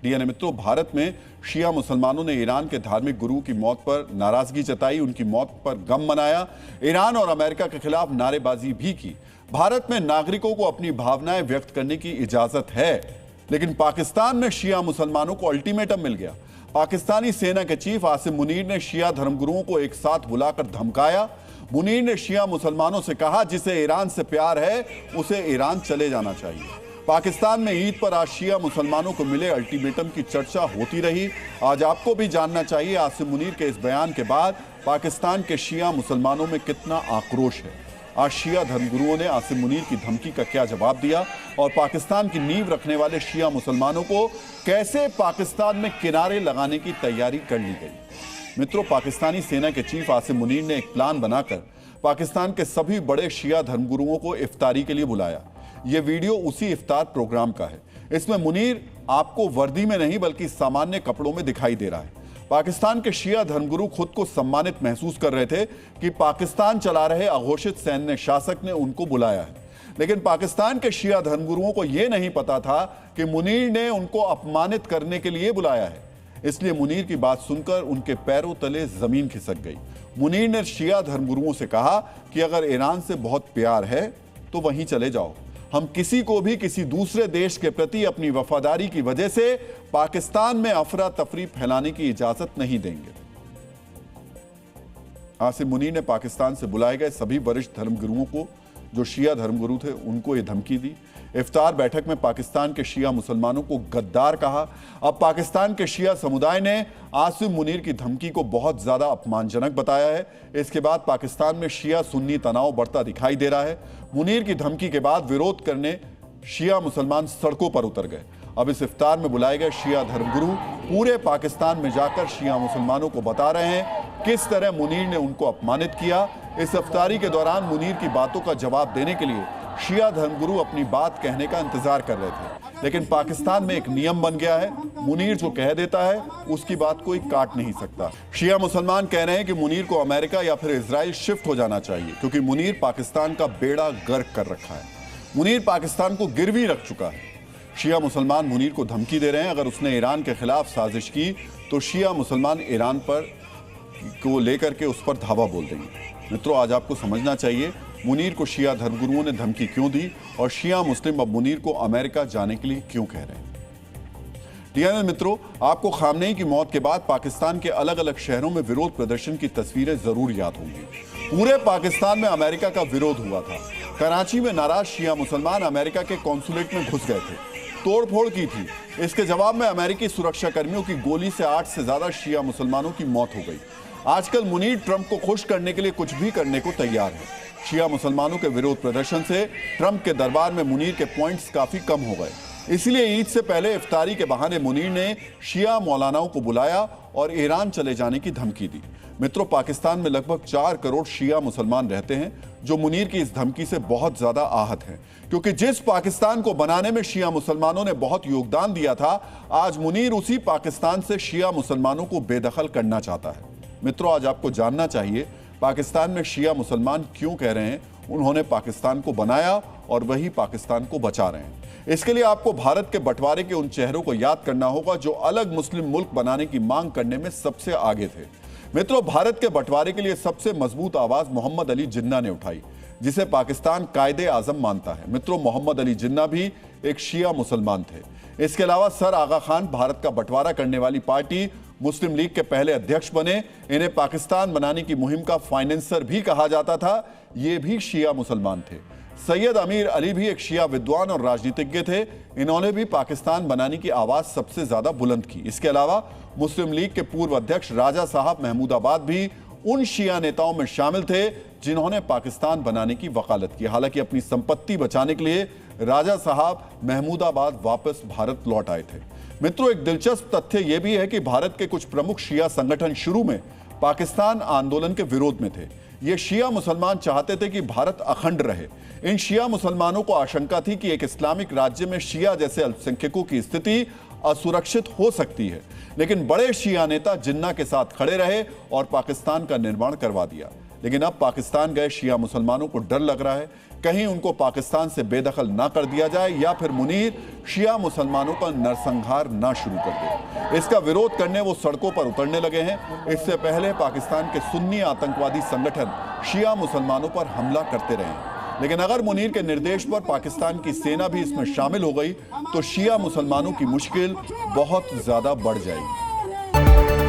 DNA मित्रों, भारत में शिया मुसलमानों ने ईरान के धार्मिक गुरु की मौत पर नाराजगी जताई, उनकी मौत पर गम मनाया, ईरान और अमेरिका के खिलाफ नारेबाजी भी की। भारत में नागरिकों को अपनी भावनाएं व्यक्त करने की इजाजत है, लेकिन पाकिस्तान में शिया मुसलमानों को अल्टीमेटम मिल गया। पाकिस्तानी सेना के चीफ आसिम मुनीर ने शिया धर्मगुरुओं को एक साथ बुलाकर धमकाया। मुनीर ने शिया मुसलमानों से कहा, जिसे ईरान से प्यार है उसे ईरान चले जाना चाहिए। पाकिस्तान में ईद पर आज शिया मुसलमानों को मिले अल्टीमेटम की चर्चा होती रही। आज आपको भी जानना चाहिए आसिम मुनीर के इस बयान के बाद पाकिस्तान के शिया मुसलमानों में कितना आक्रोश है। आज शिया धर्मगुरुओं ने आसिम मुनीर की धमकी का क्या जवाब दिया और पाकिस्तान की नींव रखने वाले शिया मुसलमानों को कैसे पाकिस्तान में किनारे लगाने की तैयारी कर ली गई। मित्रों, पाकिस्तानी सेना के चीफ आसिम मुनीर ने एक प्लान बनाकर पाकिस्तान के सभी बड़े शिया धर्मगुरुओं को इफ्तारी के लिए बुलाया। यह वीडियो उसी इफ्तार प्रोग्राम का है। इसमें मुनीर आपको वर्दी में नहीं बल्कि सामान्य कपड़ों में दिखाई दे रहा है। पाकिस्तान के शिया धर्मगुरु खुद को सम्मानित महसूस कर रहे थे कि पाकिस्तान चला रहे अघोषित सैन्य शासक ने उनको बुलाया है। लेकिन पाकिस्तान के शिया धर्मगुरुओं को यह नहीं पता था कि मुनीर ने उनको अपमानित करने के लिए बुलाया है। इसलिए मुनीर की बात सुनकर उनके पैरों तले जमीन खिसक गई। मुनीर ने शिया धर्मगुरुओं से कहा कि अगर ईरान से बहुत प्यार है तो वहीं चले जाओ। हम किसी को भी किसी दूसरे देश के प्रति अपनी वफादारी की वजह से पाकिस्तान में अफरा तफरी फैलाने की इजाजत नहीं देंगे। आसिम मुनीर ने पाकिस्तान से बुलाए गए सभी वरिष्ठ धर्मगुरुओं को, जो शिया धर्मगुरु थे, उनको ये धमकी दी। इफ्तार बैठक में पाकिस्तान के शिया मुसलमानों को गद्दार कहा। अब पाकिस्तान के शिया समुदाय ने आसिम मुनीर की धमकी को बहुत ज्यादा अपमानजनक बताया है। इसके बाद पाकिस्तान में शिया सुन्नी तनाव बढ़ता दिखाई दे रहा है। मुनीर की धमकी के बाद विरोध करने शिया मुसलमान सड़कों पर उतर गए। अब इस इफ्तार में बुलाए गए शिया धर्मगुरु पूरे पाकिस्तान में जाकर शिया मुसलमानों को बता रहे हैं किस तरह मुनीर ने उनको अपमानित किया। इस इफ्तारी के दौरान मुनीर की बातों का जवाब देने के लिए शिया धर्मगुरु अपनी बात कहने का इंतजार कर रहे थे, लेकिन पाकिस्तान में एक नियम बन गया है, मुनीर जो कह देता है उसकी बात कोई काट नहीं सकता। शिया मुसलमान कह रहे हैं कि मुनीर को अमेरिका या फिर इजराइल शिफ्ट हो जाना चाहिए, क्योंकि मुनीर पाकिस्तान का बेड़ा गर्क कर रखा है। मुनीर पाकिस्तान को गिरवी रख चुका है। शिया मुसलमान मुनीर को धमकी दे रहे हैं, अगर उसने ईरान के खिलाफ साजिश की तो शिया मुसलमान ईरान पर को लेकर के उस पर धावा बोल देंगे। मित्रों, आज आपको समझना चाहिए मुनीर को शिया धर्मगुरुओं ने धमकी क्यों दी और शिया मुस्लिम अब मुनीर को अमेरिका जाने के लिए क्यों कह रहे हैं। डीएनए मित्रों, आपको खामनेई की मौत के बाद पाकिस्तान के अलग अलग शहरों में विरोध प्रदर्शन की तस्वीरें जरूर याद होंगी। पूरे पाकिस्तान में अमेरिका का विरोध हुआ था। कराची में नाराज शिया मुसलमान अमेरिका के कॉन्सुलेट में घुस गए थे, तोड़फोड़ की थी। इसके जवाब में अमेरिकी सुरक्षा कर्मियों की गोली से 8 से ज्यादा शिया मुसलमानों की मौत हो गई। आजकल मुनीर ट्रंप को खुश करने के लिए कुछ भी करने को तैयार है। शिया मुसलमानों के विरोध प्रदर्शन से ट्रंप के दरबार में मुनीर के पॉइंट्स काफी कम हो गए। इसलिए ईद से पहले इफ्तारी के बहाने मुनीर ने शिया मौलानाओं को बुलाया और ईरान चले जाने की धमकी दी। मित्रों, पाकिस्तान में लगभग 4 करोड़ शिया मुसलमान रहते हैं, जो मुनीर की इस धमकी से बहुत ज्यादा आहत हैं, क्योंकि जिस पाकिस्तान को बनाने में शिया मुसलमानों ने बहुत योगदान दिया था, आज मुनीर उसी पाकिस्तान से शिया मुसलमानों को बेदखल करना चाहता है। मित्रों, आज आपको जानना चाहिए पाकिस्तान में शिया मुसलमान क्यों कह रहे हैं उन्होंने पाकिस्तान को बनाया और वही पाकिस्तान को बचा रहे हैं। इसके लिए आपको भारत के बंटवारे के उन चेहरों को याद करना होगा जो अलग मुस्लिम मुल्क बनाने की मांग करने में सबसे आगे थे। मित्रों, भारत के बंटवारे के लिए सबसे मजबूत आवाज मोहम्मद अली जिन्ना ने उठाई, जिसे पाकिस्तान कायदे आजम मानता है। मित्रों, मोहम्मद अली जिन्ना भी एक शिया मुसलमान थे। इसके अलावा सर आगा खान भारत का बंटवारा करने वाली पार्टी मुस्लिम लीग के पहले अध्यक्ष बने। इन्हें पाकिस्तान बनाने की मुहिम का फाइनेंसर भी कहा जाता था। ये भी शिया मुसलमान थे। सैयद अमीर अली भी एक शिया विद्वान और राजनीतिज्ञ थे। इन्होंने भी पाकिस्तान बनाने की आवाज सबसे ज्यादा बुलंद की। इसके अलावा मुस्लिम लीग के पूर्व अध्यक्ष राजा साहब महमूदाबाद भी उन शिया नेताओं में शामिल थे जिन्होंने पाकिस्तान बनाने की वकालत की। हालांकि अपनी संपत्ति बचाने के लिए राजा साहब महमूदाबाद वापस भारत लौट आए थे। मित्रों, एक दिलचस्प तथ्य यह भी है कि भारत के कुछ प्रमुख शिया संगठन शुरू में पाकिस्तान आंदोलन के विरोध में थे। ये शिया मुसलमान चाहते थे कि भारत अखंड रहे। इन शिया मुसलमानों को आशंका थी कि एक इस्लामिक राज्य में शिया जैसे अल्पसंख्यकों की स्थिति असुरक्षित हो सकती है, लेकिन बड़े शिया नेता जिन्ना के साथ खड़े रहे और पाकिस्तान का निर्माण करवा दिया। लेकिन अब पाकिस्तान गए शिया मुसलमानों को डर लग रहा है कहीं उनको पाकिस्तान से बेदखल ना कर दिया जाए या फिर मुनीर शिया मुसलमानों का नरसंहार ना शुरू कर दे। इसका विरोध करने वो सड़कों पर उतरने लगे हैं। इससे पहले पाकिस्तान के सुन्नी आतंकवादी संगठन शिया मुसलमानों पर हमला करते रहे, लेकिन अगर मुनीर के निर्देश पर पाकिस्तान की सेना भी इसमें शामिल हो गई तो शिया मुसलमानों की मुश्किल बहुत ज्यादा बढ़ जाएगी।